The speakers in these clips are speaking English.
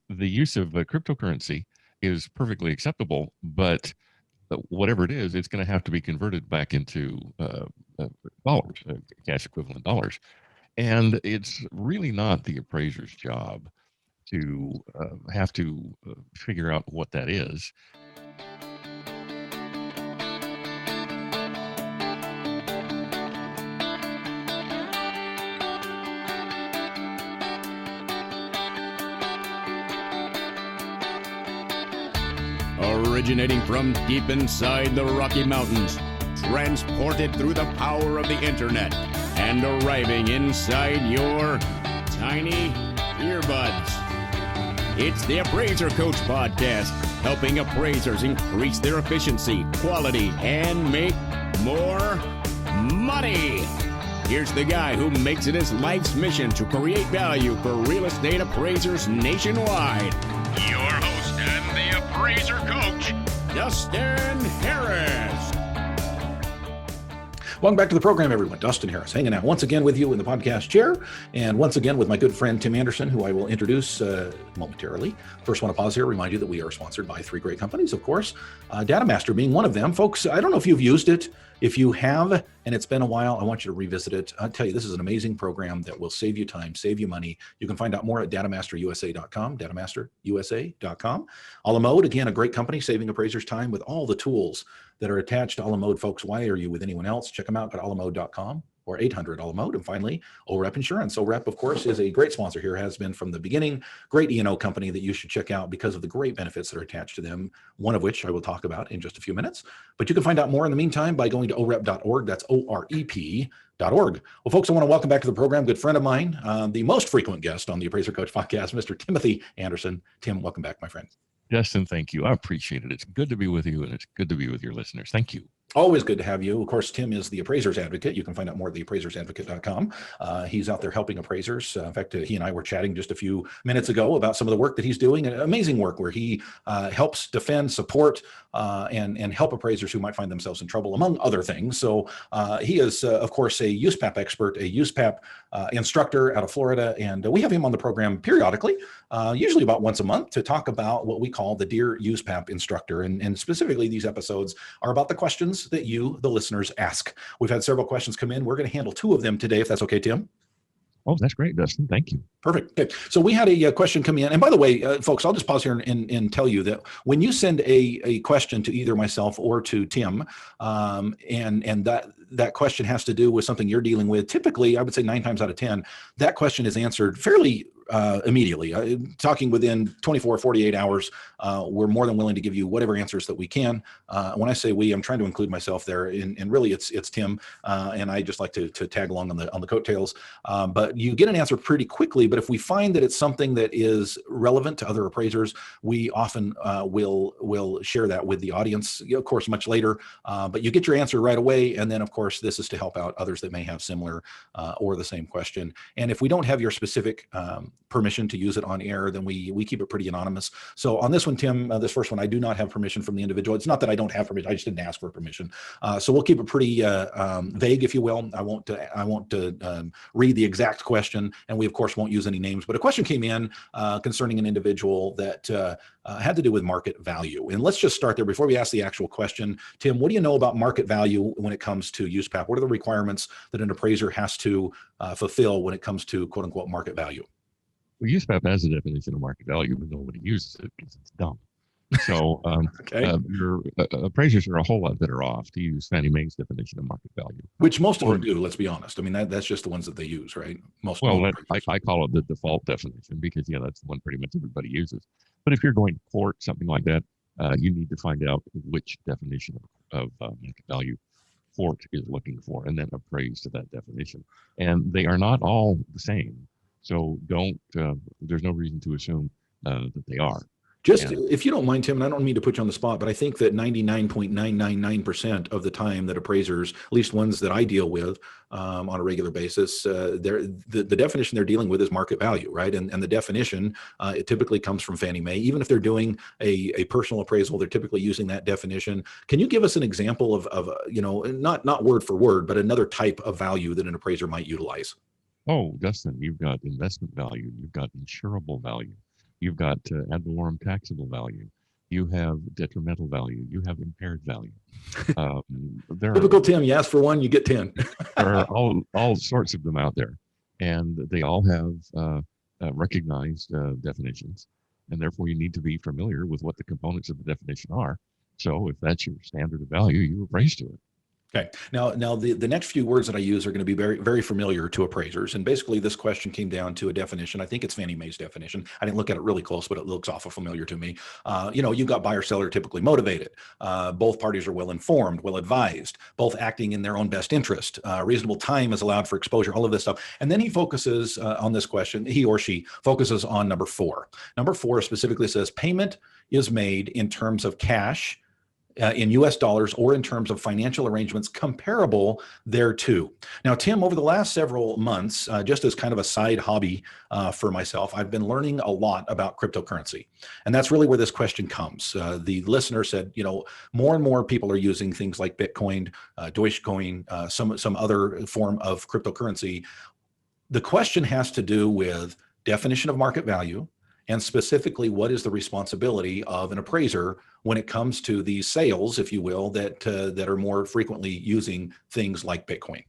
the use of cryptocurrency is perfectly acceptable, but whatever it is, it's going to have to be converted back into dollars, cash equivalent dollars. And it's really not the appraiser's job to have to figure out what that is. Originating from deep inside the Rocky Mountains, transported through the power of the internet, and arriving inside your tiny earbuds. It's the Appraiser Coach Podcast, helping appraisers increase their efficiency, quality, and make more money. Here's the guy who makes it his life's mission to create value for real estate appraisers nationwide. Your host and the Appraiser Coach, Dustin Harris. Welcome back to the program, everyone. Dustin Harris hanging out once again with you in the podcast chair, and once again with my good friend Tim Andersen, who I will introduce momentarily. First, want to pause here, remind you that we are sponsored by three great companies, of course, DataMaster being one of them. Folks, I don't know if you've used it. If you have, and it's been a while, I want you to revisit it. I'll tell you, this is an amazing program that will save you time, save you money. You can find out more at datamasterusa.com, datamasterusa.com. A la Mode, again, a great company, saving appraisers time with all the tools that are attached to A la Mode. Folks, why are you with anyone else? Check them out at alamode.com or 800 A la Mode. And finally, OREP Insurance. OREP, of course, is a great sponsor here, has been from the beginning. Great E&O company that you should check out because of the great benefits that are attached to them, one of which I will talk about in just a few minutes. But you can find out more in the meantime by going to orep.org. That's OREP.org. Well, folks, I want to welcome back to the program, good friend of mine, the most frequent guest on the Appraiser Coach Podcast, Mr. Timothy Andersen. Tim, welcome back, my friend. Justin, thank you. I appreciate it. It's good to be with you, and it's good to be with your listeners. Thank you. Always good to have you. Of course, Tim is the Appraiser's Advocate. You can find out more at theappraisersadvocate.com. He's out there helping appraisers. In fact, he and I were chatting just a few minutes ago about some of the work that he's doing. Amazing work where he helps defend, support, and help appraisers who might find themselves in trouble, among other things. So he is, of course, a USPAP expert, a USPAP instructor out of Florida. And we have him on the program periodically, usually about once a month, to talk about what we call the Dear USPAP Instructor. And specifically, these episodes are about the questions that you, the listeners, ask. We've had several questions come in. We're going to handle two of them today, if that's okay, Tim. Oh, that's great, Dustin. Thank you. Perfect. Okay. So we had a question come in. And by the way, folks, I'll just pause here and tell you that when you send a question to either myself or to Tim, and that question has to do with something you're dealing with, typically, I would say 9 times out of 10, that question is answered fairly immediately. Talking within 24, 48 hours, we're more than willing to give you whatever answers that we can. When I say we, I'm trying to include myself there, and really it's Tim, and I just like to tag along on the coattails. But you get an answer pretty quickly. But if we find that it's something that is relevant to other appraisers, we often will share that with the audience, of course, much later. But you get your answer right away, and then of course this is to help out others that may have similar or the same question. And if we don't have your specific permission to use it on air, then we keep it pretty anonymous. So on this one, Tim, this first one, I do not have permission from the individual. It's not that I don't have permission; I just didn't ask for permission. So we'll keep it pretty vague, if you will. I won't read the exact question, and we of course won't use any names. But a question came in concerning an individual that had to do with market value. And let's just start there before we ask the actual question. Tim, what do you know about market value when it comes to USPAP? What are the requirements that an appraiser has to fulfill when it comes to quote unquote market value? Well, USPAP has a definition of market value, but nobody uses it because it's dumb. So Okay. Your appraisers are a whole lot better off to use Fannie Mae's definition of market value. Which most of them do, let's be honest. I mean, that's just the ones that they use, right? I call it the default definition because, that's the one pretty much everybody uses. But if you're going to court, something like that, you need to find out which definition of market value court is looking for and then appraise to that definition. And they are not all the same. So there's no reason to assume that they are. Just if you don't mind, Tim, and I don't mean to put you on the spot, but I think that 99.999% of the time that appraisers, at least ones that I deal with on a regular basis, the definition they're dealing with is market value, right? And the definition, it typically comes from Fannie Mae. Even if they're doing a personal appraisal, they're typically using that definition. Can you give us an example of not word for word, but another type of value that an appraiser might utilize? Oh, Dustin, you've got investment value, you've got insurable value, You've got ad valorem taxable value. You have detrimental value. You have impaired value. There Typical Tim, you ask for one, you get 10. there are all sorts of them out there, and they all have recognized definitions, and therefore you need to be familiar with what the components of the definition are. So if that's your standard of value, you appraise to it. Okay. Now the next few words that I use are going to be very, very familiar to appraisers. And basically this question came down to a definition. I think it's Fannie Mae's definition. I didn't look at it really close, but it looks awful familiar to me. You've got buyer seller typically motivated. Both parties are well informed, well advised, both acting in their own best interest. Reasonable time is allowed for exposure, all of this stuff. And then he focuses on this question, he or she focuses on number 4. Number 4 specifically says payment is made in terms of cash, in US dollars, or in terms of financial arrangements comparable thereto. Now, Tim, over the last several months, just as kind of a side hobby for myself, I've been learning a lot about cryptocurrency. And that's really where this question comes. The listener said, more and more people are using things like Bitcoin, Dogecoin, some other form of cryptocurrency. The question has to do with definition of market value, and specifically, what is the responsibility of an appraiser when it comes to these sales, if you will, that are more frequently using things like Bitcoin?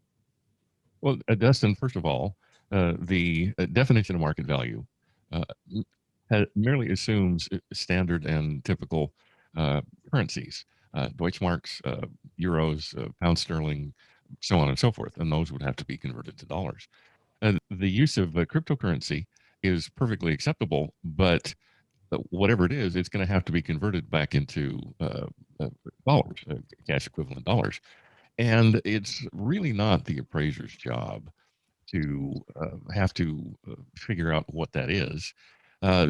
Well, Dustin, first of all, the definition of market value merely assumes standard and typical currencies, Deutschmarks, euros, pound sterling, so on and so forth, and those would have to be converted to dollars. The use of cryptocurrency is perfectly acceptable, but whatever it is, it's going to have to be converted back into dollars, cash equivalent dollars. And it's really not the appraiser's job to have to figure out what that is,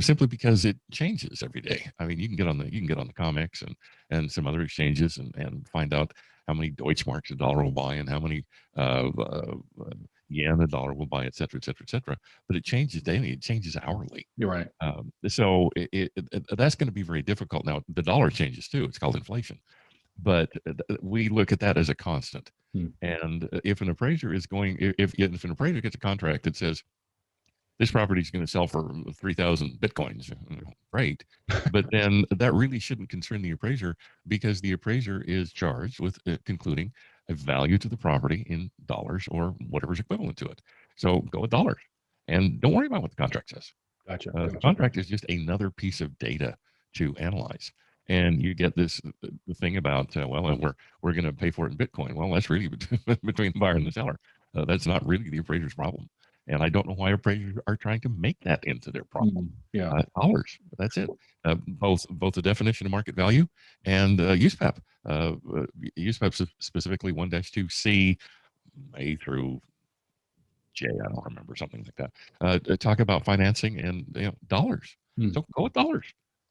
simply because it changes every day. I mean, you can get on the COMEX and some other exchanges and find out how many Deutschmarks a dollar will buy and how many yen a dollar will buy, et cetera, et cetera, et cetera. But it changes daily. It changes hourly. You're right. So that's going to be very difficult. Now, the dollar changes too. It's called inflation. But we look at that as a constant. And if an appraiser is if an appraiser gets a contract that says, this property is going to sell for 3,000 Bitcoins, great. But then that really shouldn't concern the appraiser, because the appraiser is charged with concluding a value to the property in dollars or whatever's equivalent to it. So go with dollars and don't worry about what the contract says. Gotcha. The contract is just another piece of data to analyze. And you get the thing about, we're going to pay for it in Bitcoin. Well, that's really between the buyer and the seller. That's not really the appraiser's problem. And I don't know why appraisers are trying to make that into their problem. Dollars. That's it. Both the definition of market value and USPAP. USPAP specifically 1-2C, A through J, I don't remember, something like that. Talk about financing and dollars. So go with dollars.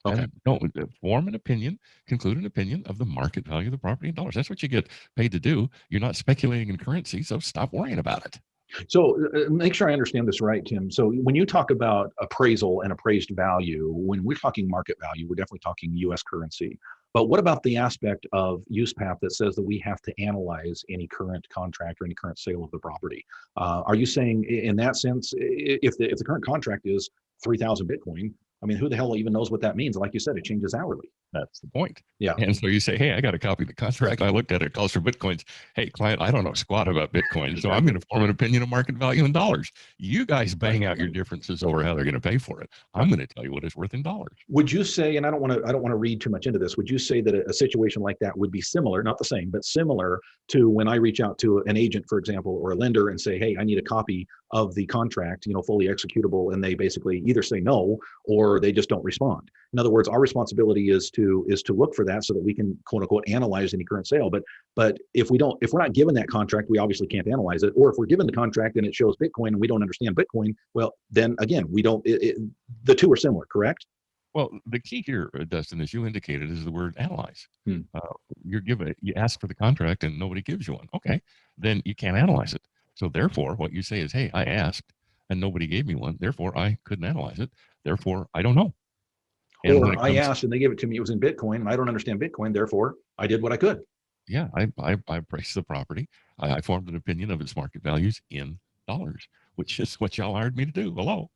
Okay. Don't form an opinion, conclude an opinion of the market value of the property in dollars. That's what you get paid to do. You're not speculating in currency, so stop worrying about it. So make sure I understand this right, Tim. So when you talk about appraisal and appraised value, when we're talking market value, we're definitely talking U.S. currency. But what about the aspect of USPAP that says that we have to analyze any current contract or any current sale of the property? Are you saying in that sense, if the current contract is 3,000 Bitcoin, I mean, who the hell even knows what that means? Like you said, it changes hourly. That's the point. Yeah. And so you say, hey, I got a copy of the contract. I looked at it. It calls for Bitcoins. Hey, client, I don't know squat about Bitcoin. So I'm going to form an opinion of market value in dollars. You guys bang out your differences over how they're going to pay for it. I'm going to tell you what it's worth in dollars. Would you say, and I don't want to read too much into this, would you say that a situation like that would be similar, not the same, but similar to when I reach out to an agent, for example, or a lender and say, hey, I need a copy of the contract, fully executable, and they basically either say no or they just don't respond. In other words, our responsibility is to look for that so that we can, quote unquote, analyze any current sale. But if we're not given that contract, we obviously can't analyze it. Or if we're given the contract and it shows Bitcoin and we don't understand Bitcoin, well, then again, we don't. The two are similar, correct? Well, the key here, Dustin, as you indicated, is the word analyze. You ask for the contract and nobody gives you one. Okay, then you can't analyze it. So therefore, what you say is, hey, I asked and nobody gave me one. Therefore, I couldn't analyze it. Therefore, I don't know. And or I asked and they gave it to me. It was in Bitcoin and I don't understand Bitcoin. Therefore, I did what I could. Yeah, I priced the property. I formed an opinion of its market values in dollars, which is what y'all hired me to do. Hello.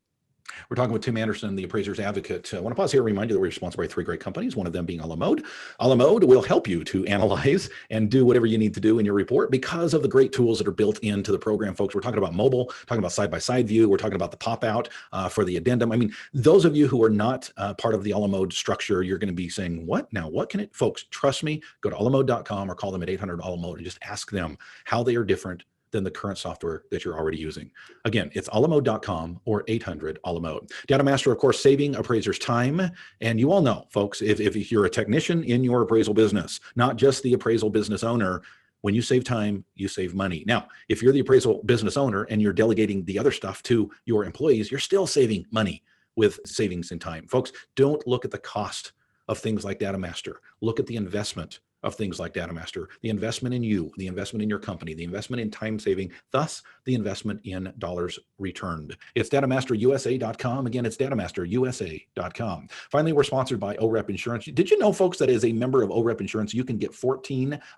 We're talking with Tim Andersen, the Appraiser's Advocate. I want to pause here and remind you that we're sponsored by 3 great companies, one of them being a la mode. A la mode will help you to analyze and do whatever you need to do in your report because of the great tools that are built into the program, folks. We're talking about mobile, talking about side-by-side view. We're talking about the pop-out for the addendum. I mean, those of you who are not part of the a la mode structure, you're going to be saying, what? Now, what can it? Folks, trust me, go to alamode.com or call them at 800 a la mode and just ask them how they are different than the current software that you're already using. Again, it's alamode.com or 800 alamode. Data Master, of course, saving appraisers time. And you all know, folks, if you're a technician in your appraisal business, not just the appraisal business owner, when you save time, you save money. Now, if you're the appraisal business owner and you're delegating the other stuff to your employees, you're still saving money with savings in time. Folks, don't look at the cost of things like Data Master. Look at the investment of things like Data Master, the investment in you, the investment in your company, the investment in time saving, thus the investment in dollars returned. It's datamasterusa.com. Again, it's datamasterusa.com. Finally, we're sponsored by OREP Insurance. Did you know, folks, that as a member of OREP Insurance, you can get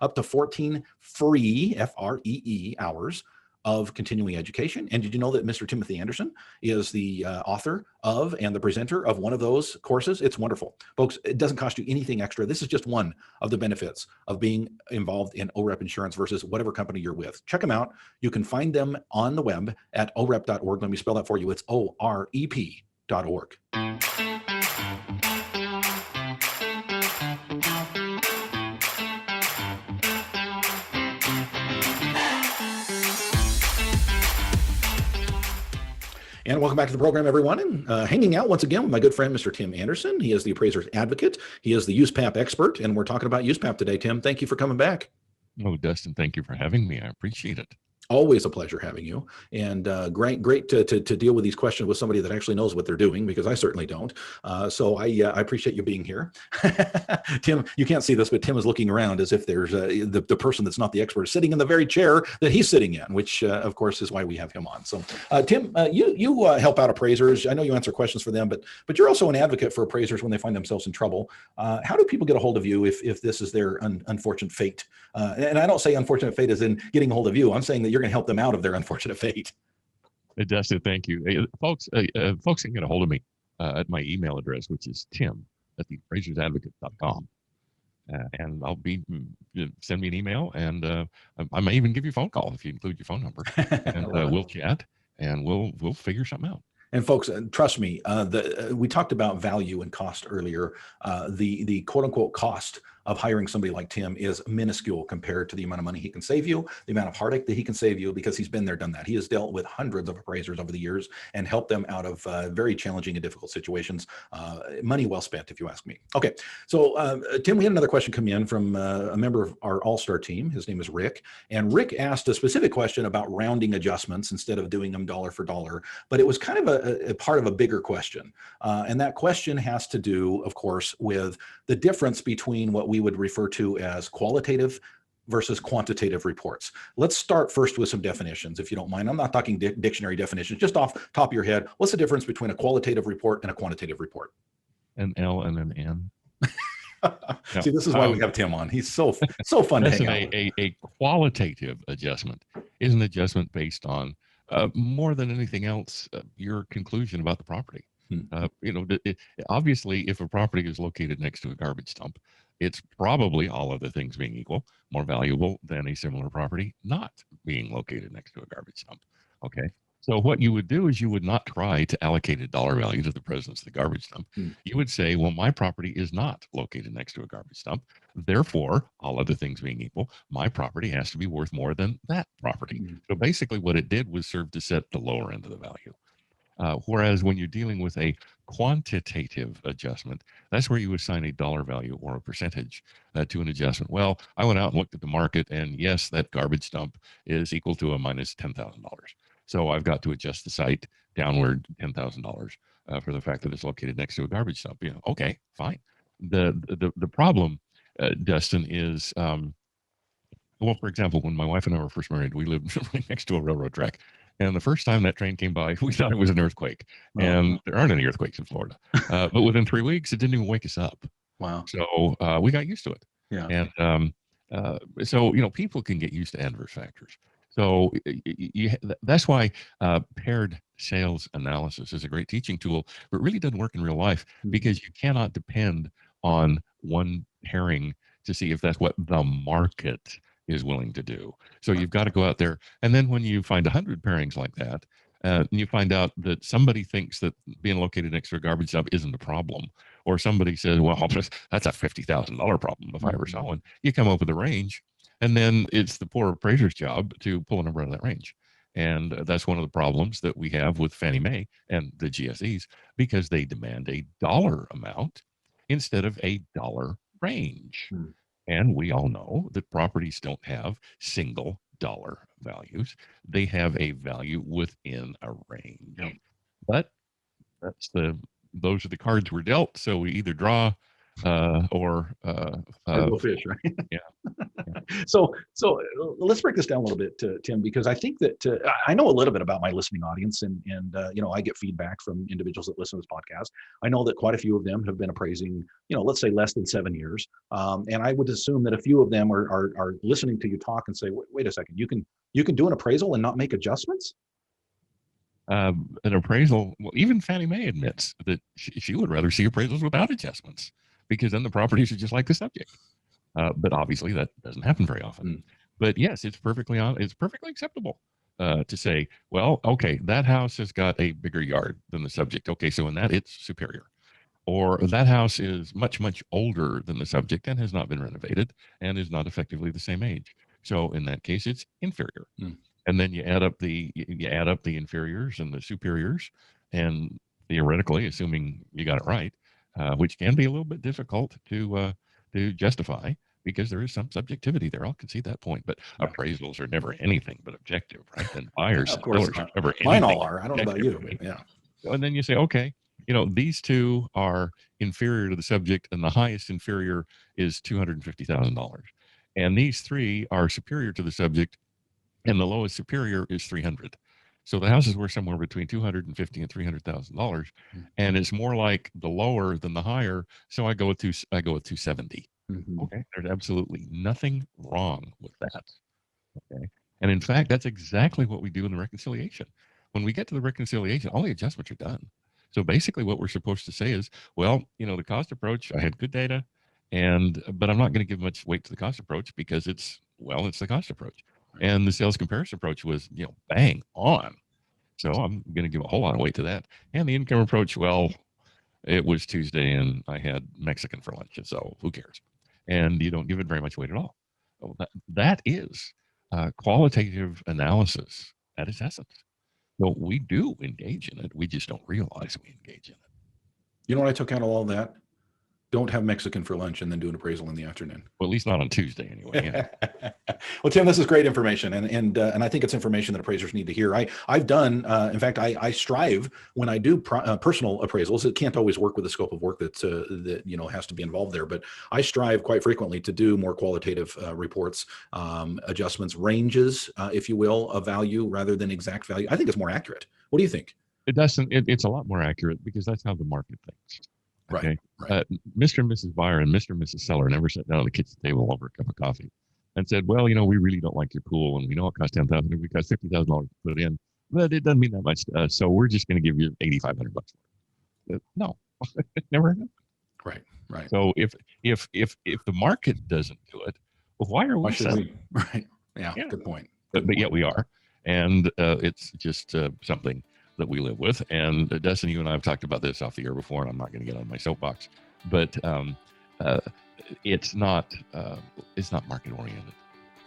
up to 14 free, F-R-E-E, hours of continuing education? And did you know that Mr. Timothy Andersen is the author of and the presenter of one of those courses? It's wonderful. Folks, it doesn't cost you anything extra. This is just one of the benefits of being involved in OREP Insurance versus whatever company you're with. Check them out. You can find them on the web at orep.org. Let me spell that for you. It's OREP.org. And welcome back to the program, everyone. And hanging out once again with my good friend, Mr. Tim Andersen. He is the Appraiser's Advocate. He is the USPAP expert, and we're talking about USPAP today. Tim, thank you for coming back. Oh, Dustin, thank you for having me. I appreciate it. Always a pleasure having you, and great to deal with these questions with somebody that actually knows what they're doing, because I certainly don't. So I appreciate you being here. Tim, you can't see this, but Tim is looking around as if there's the person that's not the expert sitting in the very chair that he's sitting in, which of course is why we have him on. So Tim, you help out appraisers. I know you answer questions for them, but you're also an advocate for appraisers when they find themselves in trouble. How do people get a hold of you if this is their unfortunate fate? And I don't say unfortunate fate as in getting a hold of you. I'm saying that you're going to help them out of their unfortunate fate. Dustin, thank you. Hey, folks can get a hold of me at my email address, which is tim@theappraisersadvocate.com. And I'll send me an email, and I may even give you a phone call if you include your phone number, and we'll chat and we'll figure something out. And folks, trust me, we talked about value and cost earlier. The quote unquote cost of hiring somebody like Tim is minuscule compared to the amount of money he can save you, the amount of heartache that he can save you, because he's been there, done that. He has dealt with hundreds of appraisers over the years and helped them out of very challenging and difficult situations. Money well spent, if you ask me. Okay, so Tim, we had another question come in from a member of our all-star team. His name is Rick. And Rick asked a specific question about rounding adjustments instead of doing them dollar for dollar. But it was kind of a part of a bigger question. And that question has to do, of course, with the difference between what we would refer to as qualitative versus quantitative reports. Let's start first with some definitions, if you don't mind. I'm not talking dictionary definitions, just off the top of your head. What's the difference between a qualitative report and a quantitative report? An L and an N. See, this is why we have Tim on. He's so fun to hang out with. A qualitative adjustment is an adjustment based on more than anything else, your conclusion about the property. Obviously, if a property is located next to a garbage dump, it's probably, all other things being equal, more valuable than a similar property not being located next to a garbage dump. Okay. So what you would do is you would not try to allocate a dollar value to the presence of the garbage dump. You would say, well, my property is not located next to a garbage dump. Therefore, all other things being equal, my property has to be worth more than that property. So basically what it did was serve to set the lower end of the value. Whereas when you're dealing with a quantitative adjustment, that's where you assign a dollar value or a percentage to an adjustment. Well, I went out and looked at the market, and yes, that garbage dump is equal to a minus $10,000. So I've got to adjust the site downward $10,000 for the fact that it's located next to a garbage dump. Okay, fine. The problem, Dustin, is well, for example, when my wife and I were first married, we lived right next to a railroad track. And the first time that train came by, we thought it was an earthquake. And there aren't any earthquakes in Florida. But within 3 weeks, it didn't even wake us up. Wow. So we got used to it. Yeah. And so, people can get used to adverse factors. So that's why paired sales analysis is a great teaching tool, but really doesn't work in real life because you cannot depend on one pairing to see if that's what the market is willing to do. So you've got to go out there. And then when you find 100 pairings like that, and you find out that somebody thinks that being located next to a garbage dump isn't a problem, or somebody says, well, that's a $50,000 problem if I ever saw one, you come up with a range. And then it's the poor appraiser's job to pull a number out of that range. And that's one of the problems that we have with Fannie Mae and the GSEs, because they demand a dollar amount instead of a dollar range. And we all know that properties don't have single dollar values. They have a value within a range. But those are the cards we're dealt. So we either draw or go fish, right? Yeah. So let's break this down a little bit, Tim, because I think that I know a little bit about my listening audience, and I get feedback from individuals that listen to this podcast. I know that quite a few of them have been appraising, let's say less than 7 years, and I would assume that a few of them are listening to you talk and say, wait a second, you can do an appraisal and not make adjustments? An appraisal, well, even Fannie Mae admits that she would rather see appraisals without adjustments, because then the properties are just like the subject. But obviously that doesn't happen very often. But yes, it's perfectly acceptable to say, well, okay, that house has got a bigger yard than the subject. Okay, so in that it's superior. Or that house is much, much older than the subject and has not been renovated and is not effectively the same age. So in that case, it's inferior. And then you add up the inferiors and the superiors, and theoretically, assuming you got it right, which can be a little bit difficult to justify, because there is some subjectivity there. I'll concede that point, but appraisals are never anything but objective, right? And buyers and sellers are never anything. Mine all are. I don't know about you. Yeah. And then you say, okay, these two are inferior to the subject, and the highest inferior is $250,000, and these three are superior to the subject, and the lowest superior is $300,000. So the house is worth somewhere between $250,000 and $300,000, and it's more like the lower than the higher. So I go with $270,000. Okay, there's absolutely nothing wrong with that. Okay, and in fact, that's exactly what we do in the reconciliation. When we get to the reconciliation, all the adjustments are done. So basically, what we're supposed to say is, well, the cost approach, I had good data, but I'm not going to give much weight to the cost approach because it's the cost approach. And the sales comparison approach was, bang on. So I'm going to give a whole lot of weight to that. And the income approach, well, it was Tuesday and I had Mexican for lunch, so who cares? And you don't give it very much weight at all. So that is qualitative analysis at its essence. So we do engage in it. We just don't realize we engage in it. You know what I took out of all that? Don't have Mexican for lunch and then do an appraisal in the afternoon. Well, at least not on Tuesday anyway. Yeah. Well, Tim, this is great information, and I think it's information that appraisers need to hear. I've done, in fact, I strive when I do personal appraisals. It can't always work with the scope of work that has to be involved there, but I strive quite frequently to do more qualitative reports, adjustments, ranges, if you will, of value rather than exact value. I think it's more accurate. What do you think? It doesn't. It's a lot more accurate because that's how the market thinks. Okay. Right. Mr. and Mrs. Buyer and Mr. and Mrs. Seller never sat down at the kitchen table over a cup of coffee and said, well, we really don't like your pool, and we know it costs $10,000. We cost $50,000 to put it in, but it doesn't mean that much to us. So we're just going to give you $8,500 for it. No, it never happened. Right. So if the market doesn't do it, well, why are we selling? Right. Yeah. Good point. But yet we are, and it's just something that we live with. And Dustin, you and I have talked about this off the air before, and I'm not going to get on my soapbox, but it's not market oriented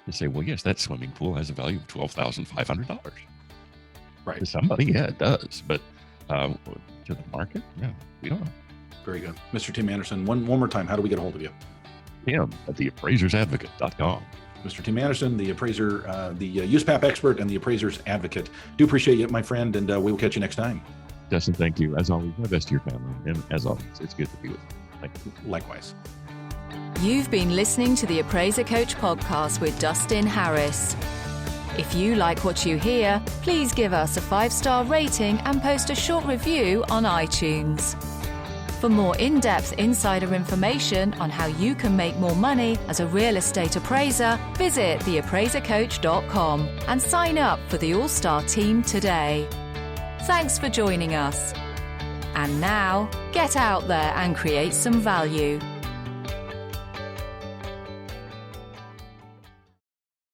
to say, well, yes, that swimming pool has a value of $12,500. Right. To somebody, yeah, it does. But to the market, yeah, we don't know. Very good. Mr. Tim Andersen, one more time, how do we get a hold of you? Tim at theappraisersadvocate.com. Mr. Tim Andersen, the appraiser, the USPAP expert and the appraiser's advocate. Do appreciate you, my friend, and we will catch you next time. Dustin, thank you. As always, my best to your family. And as always, it's good to be with you. Thank you. Likewise. You've been listening to the Appraiser Coach podcast with Dustin Harris. If you like what you hear, please give us a 5-star rating and post a short review on iTunes. For more in-depth insider information on how you can make more money as a real estate appraiser, visit theappraisercoach.com and sign up for the All-Star team today. Thanks for joining us. And now, get out there and create some value.